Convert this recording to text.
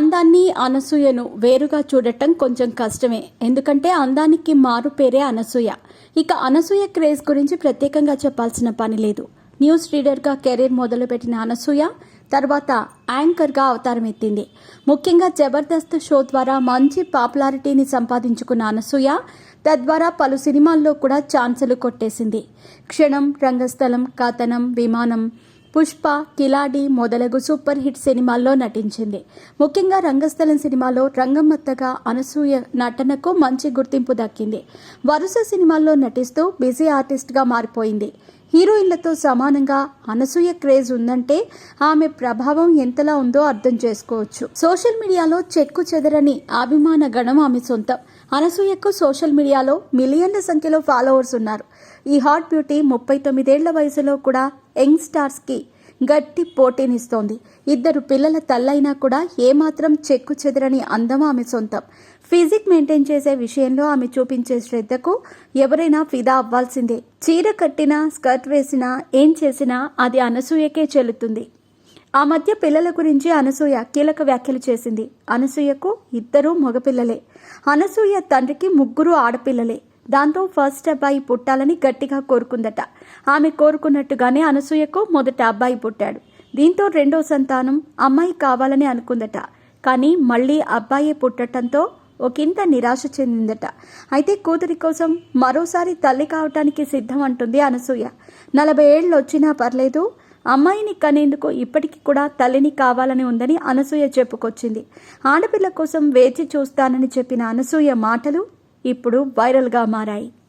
అందాన్ని అనసూయను వేరుగా చూడటం కొంచెం కష్టమే. ఎందుకంటే అందానికి మారు పేరే అనసూయ. ఇక అనసూయ క్రేజ్ గురించి ప్రత్యేకంగా చెప్పాల్సిన పని లేదు. న్యూస్ రీడర్గా కెరీర్ మొదలుపెట్టిన అనసూయ తర్వాత యాంకర్గా అవతారం ఎత్తింది. ముఖ్యంగా జబర్దస్త్ షో ద్వారా మంచి పాపులారిటీని సంపాదించుకున్న అనసూయ తద్వారా పలు సినిమాల్లో కూడా ఛాన్సులు కొట్టేసింది. క్షణం, రంగస్థలం, కథనం, విమానం, పుష్ప, కిలాడి మొదలగు సూపర్ హిట్ సినిమాల్లో నటించింది. ముఖ్యంగా రంగస్థలం సినిమాలో రంగమ్మత్తగా అనసూయ నటనకు మంచి గుర్తింపు దక్కింది. వరుస సినిమాల్లో నటిస్తూ బిజీ ఆర్టిస్ట్గా మారిపోయింది. హీరోయిన్లతో సమానంగా అనసూయ క్రేజ్ ఉందంటే ఆమె ప్రభావం ఎంతలా ఉందో అర్థం చేసుకోవచ్చు. సోషల్ మీడియాలో చెక్కు చెదరని అభిమాన గణం ఆమె సొంతం. అనసూయకు సోషల్ మీడియాలో మిలియన్ల సంఖ్యలో ఫాలోవర్స్ ఉన్నారు. ఈ హాట్ బ్యూటీ 39 ఏళ్ల వయసులో కూడా యంగ్ స్టార్స్కి గట్టి పోటీనిస్తోంది. 2 పిల్లల తల్లైనా కూడా ఏమాత్రం చెక్కు చెదరని అందం ఆమె సొంతం. ఫిజిక్ మెయింటైన్ చేసే విషయంలో ఆమె చూపించే శ్రద్ధకు ఎవరైనా ఫిదా అవ్వాల్సిందే. చీర కట్టినా, స్కర్ట్ వేసినా, ఏం చేసినా అది అనసూయకే చెల్లుతుంది. ఆ మధ్య పిల్లల గురించి అనసూయ కీలక వ్యాఖ్యలు చేసింది. అనసూయకు 2 మగపిల్లలే. అనసూయ తండ్రికి 3 ఆడపిల్లలే. దాంతో ఫస్ట్ అబ్బాయి పుట్టాలని గట్టిగా కోరుకుందట. ఆమె కోరుకున్నట్టుగానే అనసూయకు మొదట అబ్బాయి పుట్టాడు. దీంతో 2వ సంతానం అమ్మాయి కావాలని అనుకుందట. కానీ మళ్ళీ అబ్బాయి పుట్టడంతో ఒకంత నిరాశ చెందిందట. అయితే కూతురి కోసం మరోసారి తల్లి కావటానికి సిద్ధం అంటుంది అనసూయ. 40 ఏళ్ళు వచ్చినా పర్లేదు, అమ్మాయిని కనేందుకు ఇప్పటికీ కూడా తల్లిని కావాలని ఉందని అనసూయ చెప్పుకొచ్చింది. ఆడపిల్ల కోసం వేచి చూస్తానని చెప్పిన అనసూయ మాటలు ఇప్పుడు వైరల్గా మారాయి.